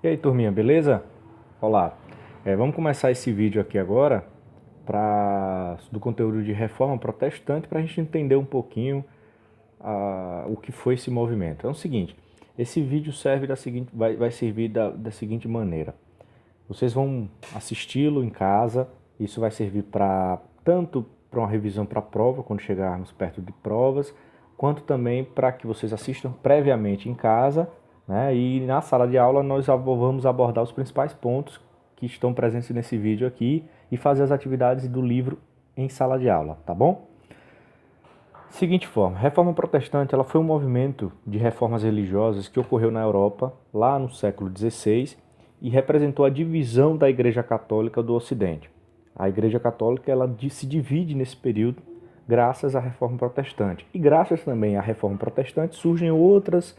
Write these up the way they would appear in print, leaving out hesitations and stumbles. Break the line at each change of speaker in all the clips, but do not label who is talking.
E aí, turminha, beleza? Olá. Vamos começar esse vídeo aqui agora do conteúdo de reforma protestante para a gente entender um pouquinho o que foi esse movimento. É o seguinte, esse vídeo serve vai servir da seguinte maneira. Vocês vão assisti-lo em casa, isso vai servir tanto para uma revisão para a prova, quando chegarmos perto de provas, quanto também para que vocês assistam previamente em casa, né? E na sala de aula nós vamos abordar os principais pontos que estão presentes nesse vídeo aqui e fazer as atividades do livro em sala de aula, tá bom? Seguinte forma, a Reforma Protestante ela foi um movimento de reformas religiosas que ocorreu na Europa lá no século XVI e representou a divisão da Igreja Católica do Ocidente. A Igreja Católica ela se divide nesse período graças à Reforma Protestante. E graças também à Reforma Protestante surgem outras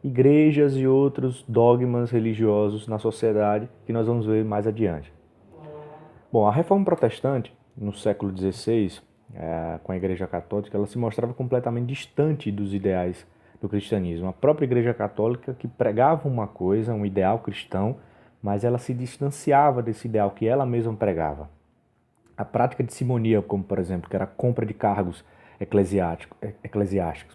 igrejas e outros dogmas religiosos na sociedade que nós vamos ver mais adiante. Bom, a Reforma Protestante, no século XVI, com a Igreja Católica, ela se mostrava completamente distante dos ideais do cristianismo. A própria Igreja Católica, que pregava uma coisa, um ideal cristão, mas ela se distanciava desse ideal que ela mesma pregava. A prática de simonia, como por exemplo, que era a compra de cargos eclesiásticos.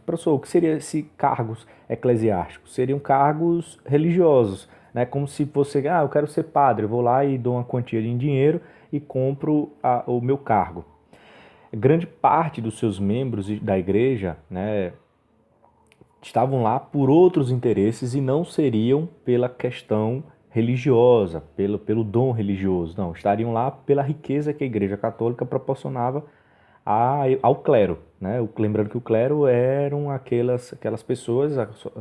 Professor, o que seriam esses cargos eclesiásticos? Seriam cargos religiosos, né? Como se você, eu quero ser padre, eu vou lá e dou uma quantia de dinheiro e compro o meu cargo. Grande parte dos seus membros da igreja, né, estavam lá por outros interesses e não seriam pela questão religiosa, pelo dom religioso, não, estariam lá pela riqueza que a Igreja Católica proporcionava ao clero, né? Lembrando que o clero eram aquelas pessoas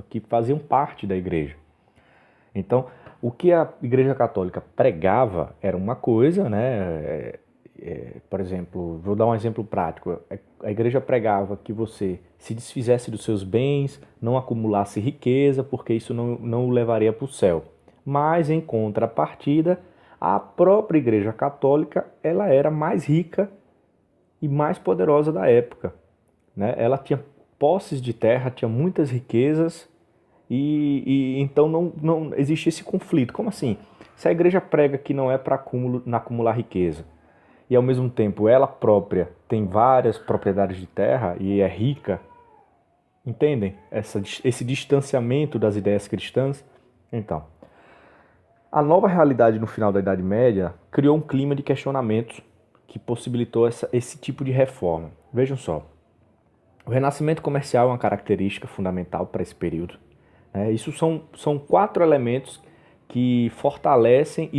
que faziam parte da igreja. Então, o que a Igreja Católica pregava era uma coisa, né? Por exemplo, vou dar um exemplo prático. A igreja pregava que você se desfizesse dos seus bens, não acumulasse riqueza, porque isso não o levaria para o céu. Mas, em contrapartida, a própria Igreja Católica ela era mais rica e mais poderosa da época, né? Ela tinha posses de terra, tinha muitas riquezas e então não existe esse conflito. Como assim? Se a igreja prega que não é para acumular riqueza e ao mesmo tempo ela própria tem várias propriedades de terra e é rica, entendem? Esse distanciamento das ideias cristãs. Então, a nova realidade no final da Idade Média criou um clima de questionamentos que possibilitou esse tipo de reforma. Vejam só, o renascimento comercial é uma característica fundamental para esse período. Isso são quatro elementos que fortalecem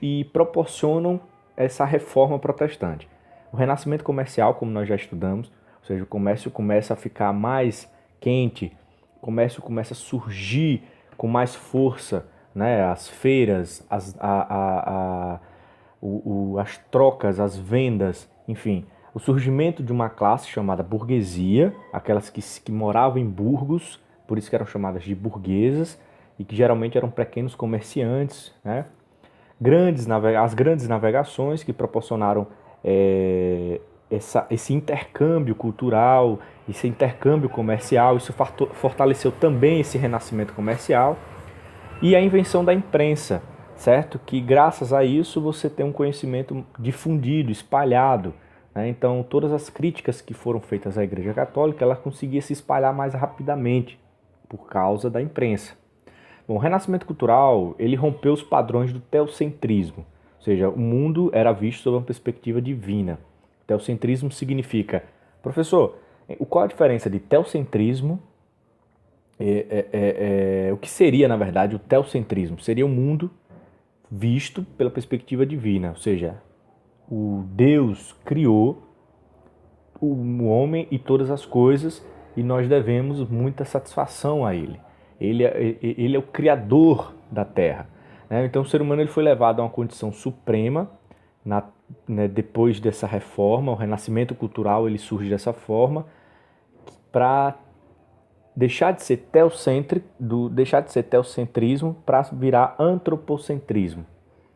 e proporcionam essa reforma protestante. O renascimento comercial, como nós já estudamos, ou seja, o comércio começa a ficar mais quente, o comércio começa a surgir com mais força, né? As feiras, as trocas, as vendas, enfim, o surgimento de uma classe chamada burguesia, aquelas que moravam em burgos, por isso que eram chamadas de burguesas, e que geralmente eram pequenos comerciantes, né? As grandes navegações que proporcionaram esse intercâmbio cultural, esse intercâmbio comercial, isso fortaleceu também esse renascimento comercial, e a invenção da imprensa, certo? Que graças a isso você tem um conhecimento difundido, espalhado, né? Então todas as críticas que foram feitas à Igreja Católica, ela conseguia se espalhar mais rapidamente por causa da imprensa. Bom, o renascimento cultural, ele rompeu os padrões do teocentrismo, ou seja, o mundo era visto sob uma perspectiva divina. Teocentrismo significa, professor, qual a diferença de teocentrismo o que seria, na verdade, o teocentrismo? Seria um mundo visto pela perspectiva divina, ou seja, o Deus criou o homem e todas as coisas e nós devemos muita satisfação a Ele. Ele é o criador da Terra. Então o ser humano ele foi levado a uma condição suprema depois dessa reforma, o renascimento cultural ele surge dessa forma para deixar de ser teocentrismo para virar antropocentrismo,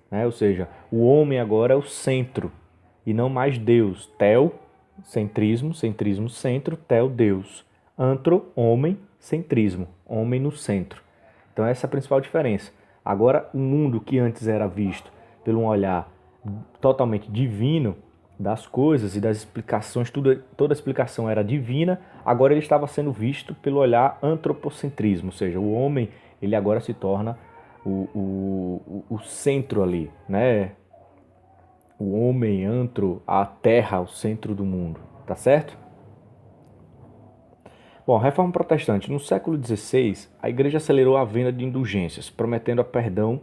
né? Ou seja, o homem agora é o centro e não mais Deus. Teocentrismo, centrismo, centro, teo, Deus. Antro, homem, centrismo, homem no centro. Então essa é a principal diferença. Agora, o mundo que antes era visto pelo um olhar totalmente divino das coisas e das explicações, toda a explicação era divina, agora ele estava sendo visto pelo olhar antropocentrismo, ou seja, o homem ele agora se torna o centro ali, né? O homem, a terra, o centro do mundo, tá certo? Bom, a Reforma Protestante. No século XVI, a Igreja acelerou a venda de indulgências, prometendo a perdão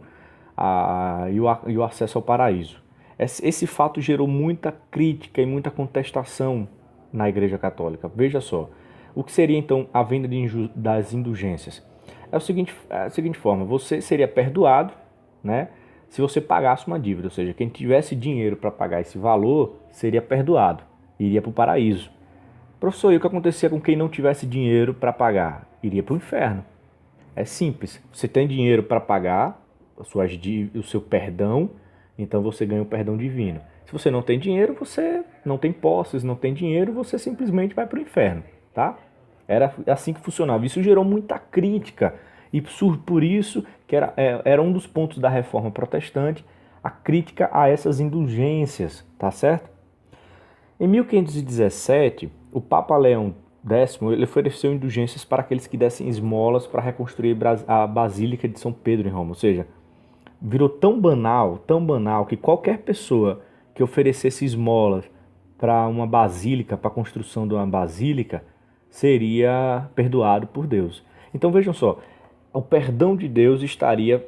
e o acesso ao paraíso. Esse fato gerou muita crítica e muita contestação na Igreja Católica. Veja só, o que seria então a venda das indulgências? É a seguinte forma, você seria perdoado, né, se você pagasse uma dívida, ou seja, quem tivesse dinheiro para pagar esse valor seria perdoado, iria para o paraíso. Professor, e o que acontecia com quem não tivesse dinheiro para pagar? Iria para o inferno. É simples. Você tem dinheiro para pagar o seu perdão, então você ganha o perdão divino. Se você não tem dinheiro, você não tem posses, não tem dinheiro, você simplesmente vai para o inferno, tá? Era assim que funcionava. Isso gerou muita crítica e por isso que era um dos pontos da Reforma Protestante, a crítica a essas indulgências, tá certo? Em 1517, o Papa Leão X ele ofereceu indulgências para aqueles que dessem esmolas para reconstruir a Basílica de São Pedro em Roma. Ou seja, virou tão banal, que qualquer pessoa que oferecesse esmolas para uma basílica, para a construção de uma basílica, seria perdoado por Deus. Então vejam só, o perdão de Deus estaria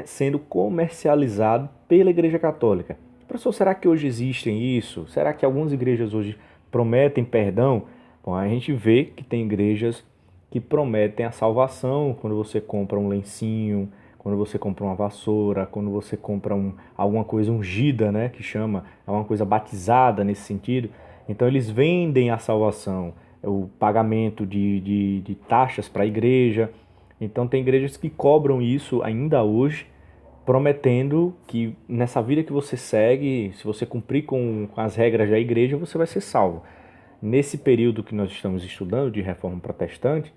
sendo comercializado pela Igreja Católica. Professor, será que hoje existem isso? Será que algumas igrejas hoje prometem perdão? Bom, a gente vê que tem igrejas que prometem a salvação quando você compra um lencinho, quando você compra uma vassoura, quando você compra alguma coisa ungida, né, que chama, é uma coisa batizada nesse sentido. Então eles vendem a salvação, o pagamento de taxas para a igreja. Então tem igrejas que cobram isso ainda hoje, prometendo que nessa vida que você segue, se você cumprir com as regras da igreja, você vai ser salvo. Nesse período que nós estamos estudando de Reforma Protestante,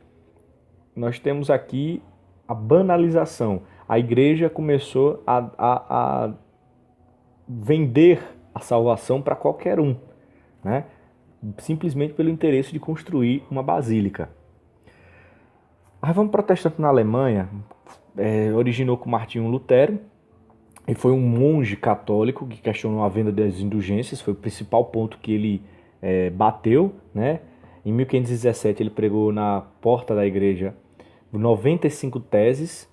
nós temos aqui a banalização. A igreja começou a vender a salvação para qualquer um, né? Simplesmente pelo interesse de construir uma basílica. A Reforma Protestante na Alemanha originou com Martinho Lutero, e foi um monge católico que questionou a venda das indulgências, foi o principal ponto que ele bateu, né? Em 1517 ele pregou na porta da igreja 95 teses,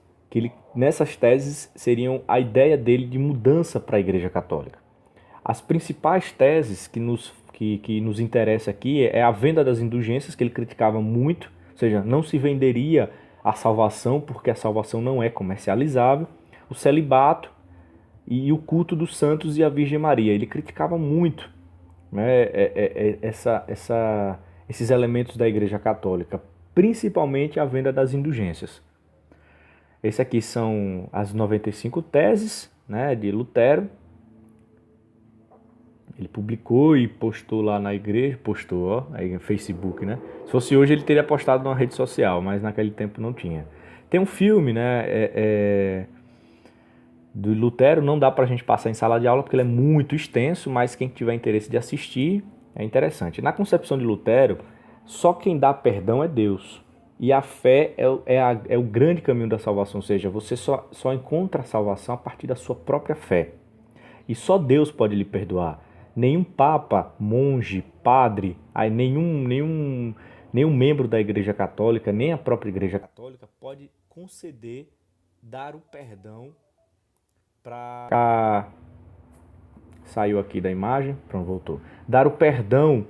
nessas teses seriam a ideia dele de mudança para a Igreja Católica. As principais teses que nos interessa aqui é a venda das indulgências, que ele criticava muito, ou seja, não se venderia a salvação porque a salvação não é comercializável, o celibato e o culto dos santos e a Virgem Maria. Ele criticava muito, né, esses elementos da Igreja Católica, principalmente a venda das indulgências. Esse aqui são as 95 teses, né, de Lutero. Ele publicou e postou lá na igreja, aí no Facebook, né? Se fosse hoje ele teria postado numa rede social, mas naquele tempo não tinha. Tem um filme, né, do Lutero, não dá pra gente passar em sala de aula porque ele é muito extenso, mas quem tiver interesse de assistir é interessante. Na concepção de Lutero, só quem dá perdão é Deus. E a fé é o grande caminho da salvação, ou seja, você só encontra a salvação a partir da sua própria fé. E só Deus pode lhe perdoar. Nenhum papa, monge, padre, nenhum membro da Igreja Católica, nem a própria Igreja Católica pode conceder, dar o perdão para... Saiu aqui da imagem, pronto, voltou. Dar o perdão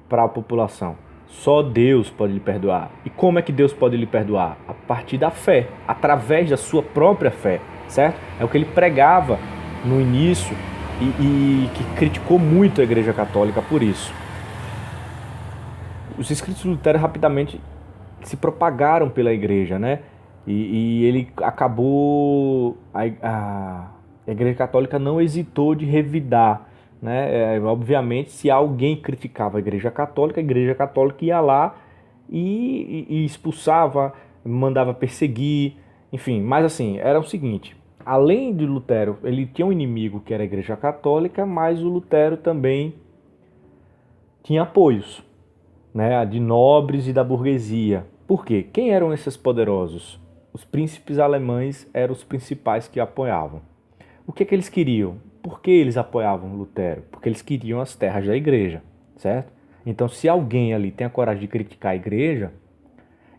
para a população. Só Deus pode lhe perdoar. E como é que Deus pode lhe perdoar? A partir da fé, através da sua própria fé, certo? É o que ele pregava no início e que criticou muito a Igreja Católica por isso. Os escritos de Lutero rapidamente se propagaram pela Igreja, né? E ele acabou... A Igreja Católica não hesitou de revidar, né? Obviamente, se alguém criticava a Igreja Católica ia lá e expulsava, mandava perseguir. Enfim, mas assim, era o seguinte, além de Lutero, ele tinha um inimigo que era a Igreja Católica, mas o Lutero também tinha apoios, né, de nobres e da burguesia. Por quê? Quem eram esses poderosos? Os príncipes alemães eram os principais que apoiavam. O que eles queriam? Por que eles apoiavam Lutero? Porque eles queriam as terras da igreja, certo? Então, se alguém ali tem a coragem de criticar a igreja,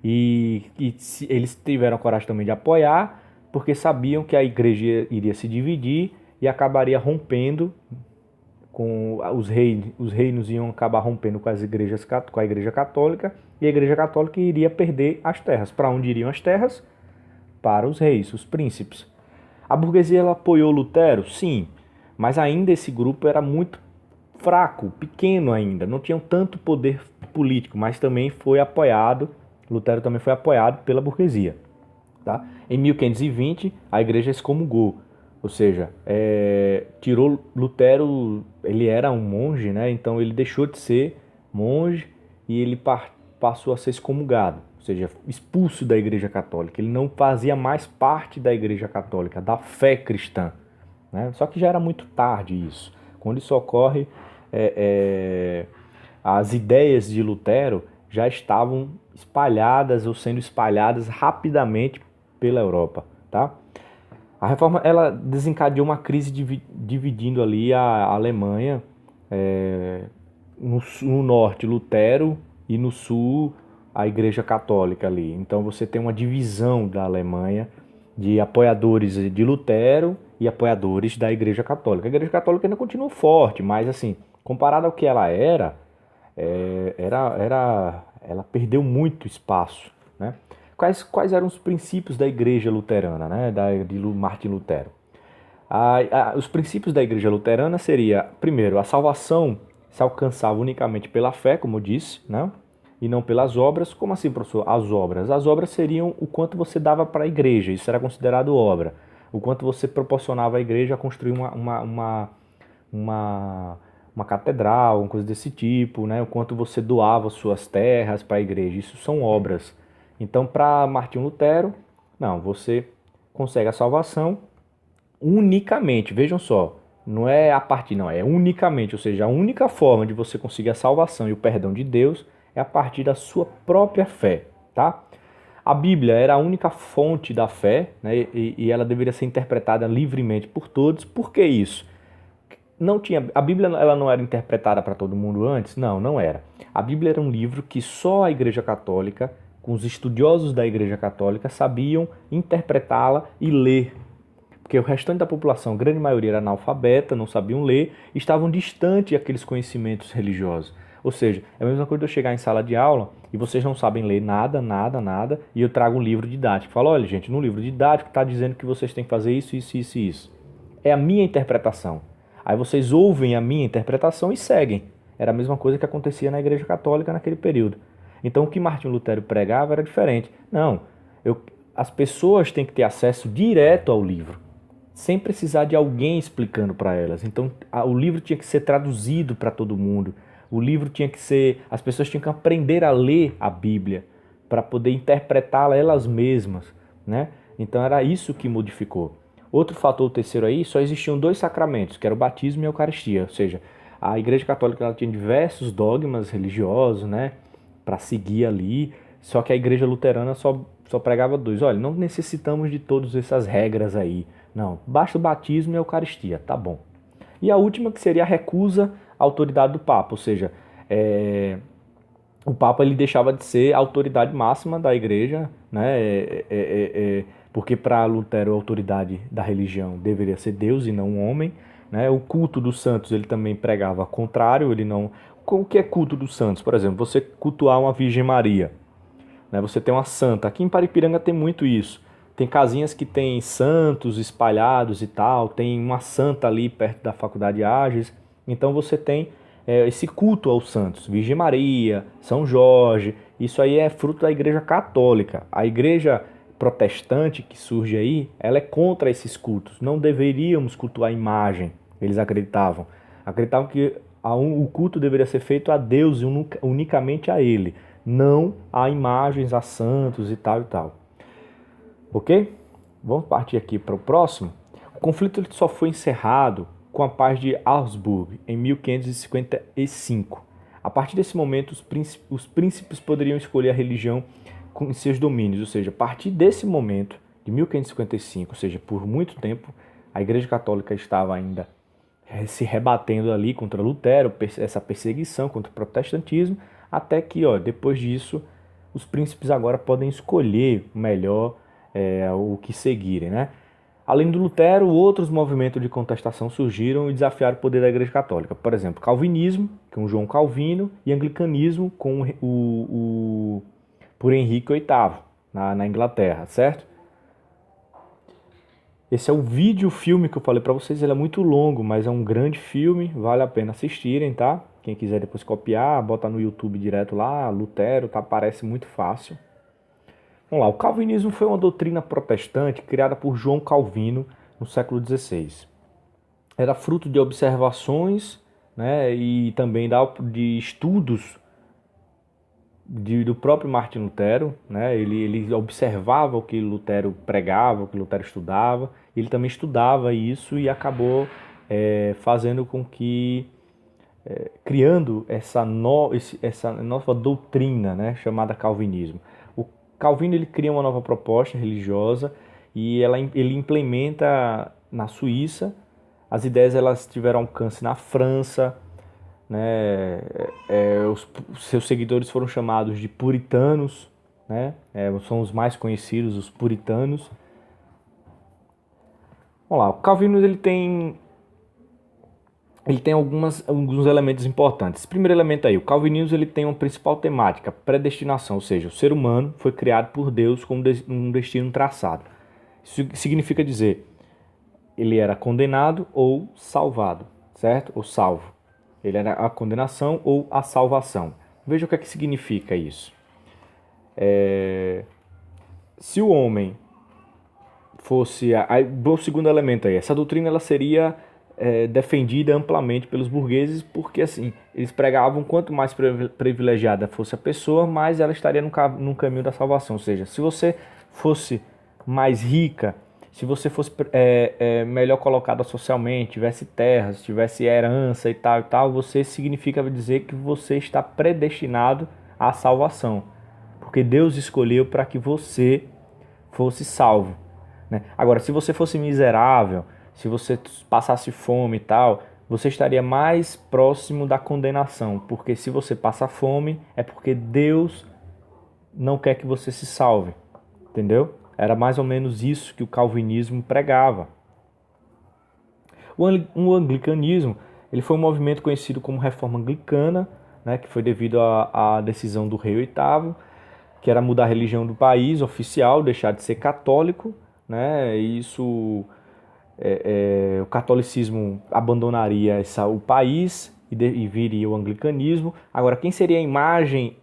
e se eles tiveram a coragem também de apoiar, porque sabiam que a igreja iria se dividir e acabaria rompendo com os reinos iam acabar rompendo com com a igreja católica, e a igreja católica iria perder as terras. Para onde iriam as terras? Para os reis, os príncipes. A burguesia ela apoiou Lutero? Sim, mas ainda esse grupo era muito fraco, pequeno ainda, não tinham tanto poder político, mas também foi apoiado, Lutero também foi apoiado pela burguesia. Tá? Em 1520, a igreja excomungou, ou seja, tirou Lutero, ele era um monge, né? Então ele deixou de ser monge e ele passou a ser excomungado, ou seja, expulso da igreja católica. Ele não fazia mais parte da igreja católica, da fé cristã. Né? Só que já era muito tarde isso. Quando isso ocorre, as ideias de Lutero já estavam espalhadas ou sendo espalhadas rapidamente pela Europa, tá? A reforma ela desencadeou uma crise dividindo ali a Alemanha, no norte Lutero e no sul a Igreja Católica ali. Então você tem uma divisão da Alemanha de apoiadores de Lutero e apoiadores da Igreja Católica. A Igreja Católica ainda continua forte, mas assim, comparado ao que ela ela perdeu muito espaço, né? Quais eram os princípios da Igreja Luterana, né? De Martin Lutero? Os princípios da Igreja Luterana seria, primeiro, a salvação se alcançava unicamente pela fé, como eu disse, né? E não pelas obras. Como assim, professor? As obras. As obras seriam o quanto você dava para a igreja, isso era considerado obra. O quanto você proporcionava à igreja a construir uma catedral, uma coisa desse tipo, né? O quanto você doava suas terras para a igreja, isso são obras. Então, para Martinho Lutero, não, você consegue a salvação unicamente, vejam só, não é a partir, não, é unicamente, ou seja, a única forma de você conseguir a salvação e o perdão de Deus é a partir da sua própria fé, tá? A Bíblia era a única fonte da fé, né, e ela deveria ser interpretada livremente por todos. Por que isso? Não tinha, a Bíblia ela não era interpretada para todo mundo antes? Não, não era. A Bíblia era um livro que só a Igreja Católica, com os estudiosos da Igreja Católica, sabiam interpretá-la e ler. Porque o restante da população, a grande maioria era analfabeta, não sabiam ler, estavam distantes daqueles conhecimentos religiosos. Ou seja, é a mesma coisa de eu chegar em sala de aula e vocês não sabem ler nada, e eu trago um livro didático. Falo, olha gente, no livro didático está dizendo que vocês têm que fazer isso, isso, isso e isso. É a minha interpretação. Aí vocês ouvem a minha interpretação e seguem. Era a mesma coisa que acontecia na Igreja Católica naquele período. Então o que Martinho Lutero pregava era diferente. Não, as pessoas têm que ter acesso direto ao livro, sem precisar de alguém explicando para elas. Então o livro tinha que ser traduzido para todo mundo. O livro tinha que ser... As pessoas tinham que aprender a ler a Bíblia para poder interpretá-la elas mesmas, né? Então era isso que modificou. Outro fator terceiro aí, só existiam dois sacramentos, que era o batismo e a Eucaristia. Ou seja, a Igreja Católica ela tinha diversos dogmas religiosos, né, para seguir ali, só que a Igreja Luterana só pregava dois. Olha, não necessitamos de todas essas regras aí. Não, basta o batismo e a Eucaristia, tá bom. E a última que seria a recusa à autoridade do Papa, ou seja, o Papa ele deixava de ser a autoridade máxima da Igreja, né? Porque para Lutero a autoridade da religião deveria ser Deus e não um homem, né? O culto dos santos ele também pregava contrário, ele não... O que é culto dos santos? Por exemplo, você cultuar uma Virgem Maria, né? Você tem uma santa. Aqui em Paripiranga tem muito isso. Tem casinhas que tem santos espalhados e tal, tem uma santa ali perto da Faculdade de Ages. Então você tem esse culto aos santos, Virgem Maria, São Jorge. Isso aí é fruto da Igreja Católica. A Igreja protestante que surge aí, ela é contra esses cultos. Não deveríamos cultuar a imagem, eles acreditavam. Acreditavam que o culto deveria ser feito a Deus e unicamente a Ele, não a imagens, a santos e tal e tal. Ok? vamos partir aqui para o próximo. O conflito ele só foi encerrado com a paz de Augsburg, em 1555. A partir desse momento, os príncipes poderiam escolher a religião em seus domínios, ou seja, a partir desse momento, de 1555, ou seja, por muito tempo, a Igreja Católica estava ainda se rebatendo ali contra Lutero, essa perseguição contra o protestantismo, até que, depois disso, os príncipes agora podem escolher melhor o que seguirem, né? Além do Lutero, outros movimentos de contestação surgiram e desafiaram o poder da Igreja Católica. Por exemplo, Calvinismo, com João Calvino, e Anglicanismo, por Henrique VIII, na Inglaterra, certo? Esse é o filme que eu falei para vocês, ele é muito longo, mas é um grande filme, vale a pena assistirem, tá? Quem quiser depois copiar, bota no YouTube direto lá, Lutero, tá? Parece muito fácil. Vamos lá, o calvinismo foi uma doutrina protestante criada por João Calvino no século XVI. Era fruto de observações, né, e também de estudos do próprio Martin Lutero, né? Ele observava o que Lutero pregava, o que Lutero estudava, ele também estudava isso e acabou fazendo com que, criando essa nova doutrina, né, chamada calvinismo. O Calvino ele cria uma nova proposta religiosa e ele implementa na Suíça. As ideias elas tiveram alcance na França, né? Os seus seguidores foram chamados de puritanos, né? São os mais conhecidos, os puritanos. Vamos lá, o Calvino ele tem alguns elementos importantes. Primeiro elemento aí, o calvinismo ele tem uma principal temática, predestinação, ou seja, o ser humano foi criado por Deus com um destino traçado. Isso significa dizer, ele era condenado ou salvado, certo? Ou salvo. Ele era a condenação ou a salvação. Veja o que é que significa isso. Se o homem fosse... o segundo elemento aí, essa doutrina ela seria defendida amplamente pelos burgueses, porque assim, eles pregavam quanto mais privilegiada fosse a pessoa, mais ela estaria no caminho da salvação. Ou seja, se você fosse mais rica, se você fosse melhor colocada socialmente, tivesse terras, tivesse herança e tal, você significa dizer que você está predestinado à salvação. Porque Deus escolheu para que você fosse salvo, né? Agora, se você fosse miserável, se você passasse fome e tal, você estaria mais próximo da condenação. Porque se você passa fome, é porque Deus não quer que você se salve, entendeu? Era mais ou menos isso que o calvinismo pregava. O anglicanismo ele foi um movimento conhecido como Reforma Anglicana, né, que foi devido à decisão do rei VIII, que era mudar a religião do país oficial, deixar de ser católico, né, e isso, o catolicismo abandonaria o país e viria o anglicanismo. Agora, quem seria a imagem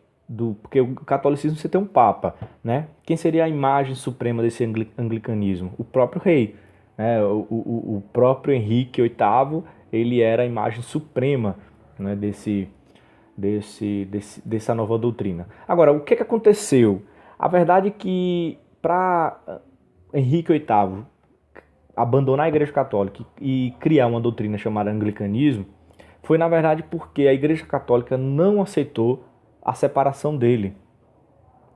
porque o catolicismo você tem um papa, né? Quem seria a imagem suprema desse anglicanismo? O próprio rei, né? O próprio Henrique VIII, ele era a imagem suprema, né, dessa nova doutrina. Agora, o que aconteceu? A verdade é que para Henrique VIII abandonar a Igreja Católica e criar uma doutrina chamada anglicanismo, foi na verdade porque a Igreja Católica não aceitou a separação dele,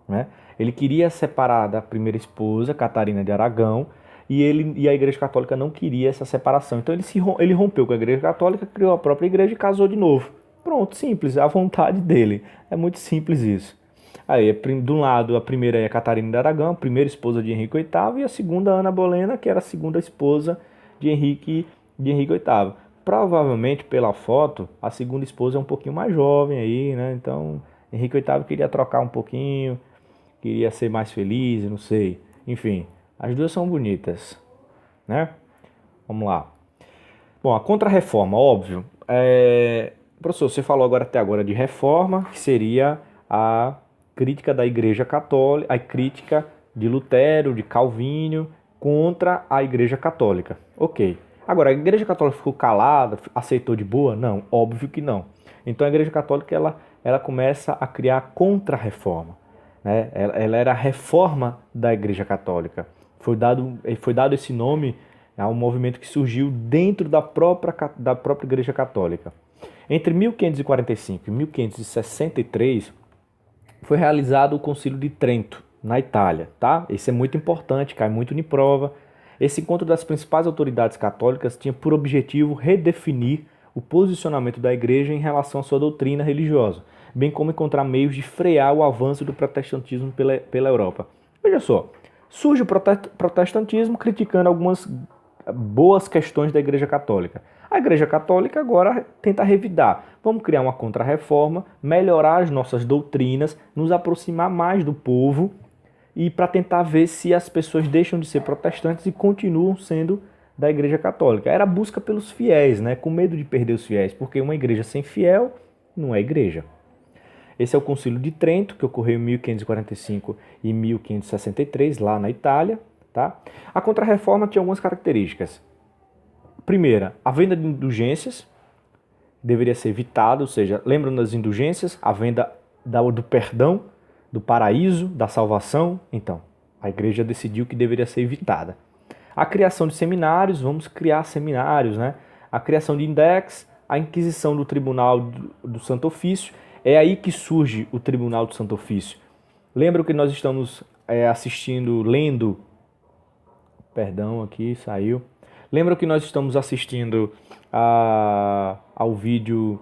né? Ele queria separar da primeira esposa, Catarina de Aragão, e a Igreja Católica não queria essa separação. Então ele rompeu com a Igreja Católica, criou a própria igreja e casou de novo. Pronto, simples, é a vontade dele. É muito simples isso. Aí, de um lado, a primeira é a Catarina de Aragão, a primeira esposa de Henrique VIII, e a segunda, Ana Bolena, que era a segunda esposa de Henrique VIII. Provavelmente, pela foto, a segunda esposa é um pouquinho mais jovem aí, né? Então, Henrique VIII queria trocar um pouquinho, queria ser mais feliz, não sei. Enfim, as duas são bonitas, né? Vamos lá. Bom, a contra-reforma, óbvio. Professor, você falou até agora de reforma, que seria a crítica da Igreja Católica, a crítica de Lutero, de Calvino, contra a Igreja Católica. Ok. Agora, a Igreja Católica ficou calada, aceitou de boa? Não, óbvio que não. Então a Igreja Católica ela começa a criar a contra-reforma, né? Ela era a reforma da Igreja Católica. Foi dado esse nome a um movimento que surgiu dentro da própria Igreja Católica. Entre 1545 e 1563 foi realizado o Concílio de Trento, na Itália, tá? Esse é muito importante, cai muito em prova. Esse encontro das principais autoridades católicas tinha por objetivo redefinir o posicionamento da Igreja em relação à sua doutrina religiosa, bem como encontrar meios de frear o avanço do protestantismo pela Europa. Veja só, surge o protestantismo criticando algumas boas questões da Igreja Católica. A Igreja Católica agora tenta revidar. Vamos criar uma contra-reforma, melhorar as nossas doutrinas, nos aproximar mais do povo e para tentar ver se as pessoas deixam de ser protestantes e continuam sendo da Igreja Católica. Era a busca pelos fiéis, né? Com medo de perder os fiéis, porque uma igreja sem fiel não é igreja. Esse é o Concílio de Trento, que ocorreu em 1545 e 1563, lá na Itália. Tá? A Contra-Reforma tinha algumas características. Primeira, a venda de indulgências deveria ser evitada, ou seja, lembram das indulgências? A venda do perdão, do paraíso, da salvação. Então, a igreja decidiu que deveria ser evitada. A criação de seminários, vamos criar seminários, né? A criação de index, a inquisição do Tribunal do Santo Ofício. É aí que surge o Tribunal do Santo Ofício. Lembram que nós estamos lendo... Perdão, aqui saiu. Lembram que nós estamos assistindo ao vídeo,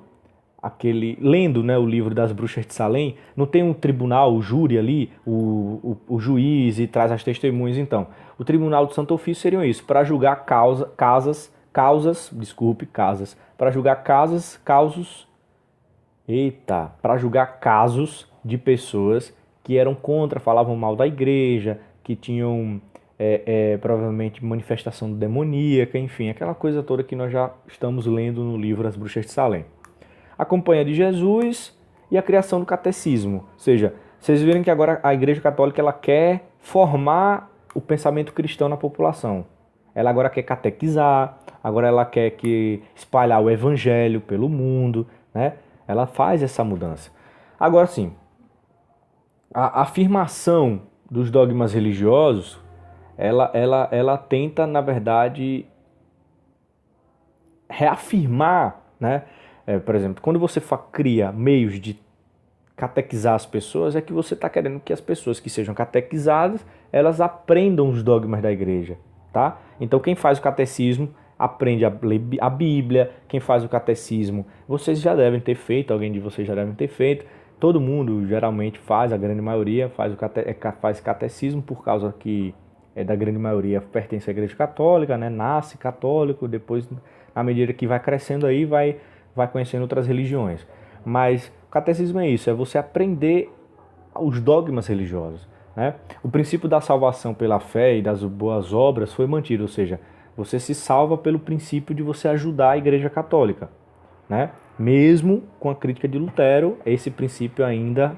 lendo, né, o livro das Bruxas de Salem? Não tem um tribunal, o júri ali, o juiz e traz as testemunhas? Então, o Tribunal do Santo Ofício seriam isso, para julgar causas, para julgar para julgar casos de pessoas que eram contra, falavam mal da igreja, que tinham provavelmente manifestação demoníaca, enfim, aquela coisa toda que nós já estamos lendo no livro As Bruxas de Salem. A Companhia de Jesus e a criação do catecismo. Ou seja, vocês viram que agora a Igreja Católica ela quer formar o pensamento cristão na população. Ela agora quer catequizar, agora ela quer espalhar o evangelho pelo mundo, né? Ela faz essa mudança. Agora sim, a afirmação dos dogmas religiosos, ela tenta, na verdade, reafirmar, né? Por exemplo, quando você cria meios de catequizar as pessoas, é que você está querendo que as pessoas que sejam catequizadas, elas aprendam os dogmas da igreja, tá? Então quem faz o catecismo aprende a ler a Bíblia, quem faz o catecismo, vocês já devem ter feito, alguém de vocês já devem ter feito, todo mundo geralmente faz, a grande maioria faz catecismo por causa que da grande maioria pertence à Igreja Católica, né? Nasce católico, depois, à medida que vai crescendo aí, vai conhecendo outras religiões. Mas o catecismo é isso, é você aprender os dogmas religiosos, né? O princípio da salvação pela fé e das boas obras foi mantido, ou seja, você se salva pelo princípio de você ajudar a Igreja Católica, né? Mesmo com a crítica de Lutero, esse princípio ainda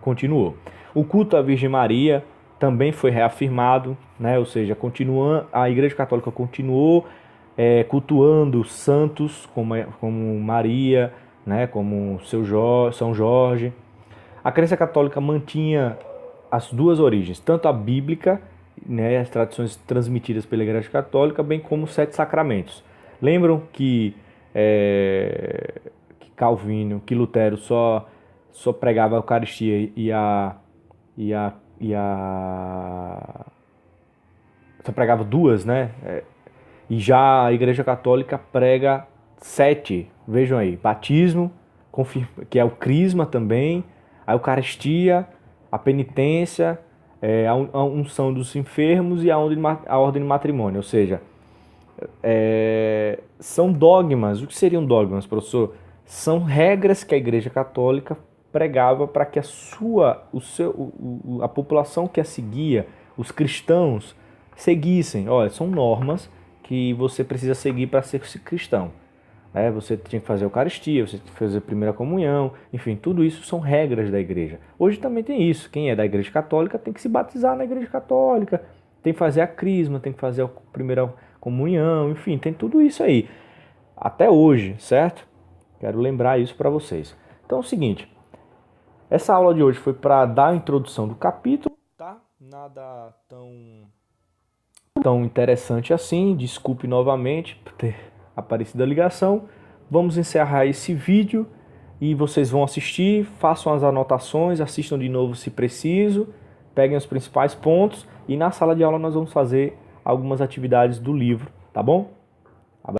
continuou. O culto à Virgem Maria também foi reafirmado, né? Ou seja, a Igreja Católica continuou cultuando santos como Maria, né? Como São Jorge. A crença católica mantinha as duas origens, tanto a bíblica, né, as tradições transmitidas pela Igreja Católica, bem como os 7 sacramentos. Lembram que Calvino, que Lutero só pregava a Eucaristia só pregava 2, né? E já a Igreja Católica prega 7. Vejam aí, batismo, que é o crisma também, a Eucaristia, a penitência, a unção dos enfermos e a ordem de matrimônio. Ou seja, são dogmas. O que seriam dogmas, professor? São regras que a Igreja Católica pregava para que a população que a seguia, os cristãos, seguissem. Olha, são normas que você precisa seguir para ser cristão. Você tinha que fazer a Eucaristia, você tinha que fazer a primeira comunhão, enfim, tudo isso são regras da igreja. Hoje também tem isso, quem é da Igreja Católica tem que se batizar na Igreja Católica, tem que fazer a crisma, tem que fazer a primeira comunhão, enfim, tem tudo isso aí. Até hoje, certo? Quero lembrar isso para vocês. Então é o seguinte, essa aula de hoje foi para dar a introdução do capítulo, tá? Nada tão tão interessante assim. Desculpe novamente por ter aparecido a ligação. Vamos encerrar esse vídeo e vocês vão assistir, façam as anotações, assistam de novo se preciso, peguem os principais pontos e na sala de aula nós vamos fazer algumas atividades do livro, tá bom?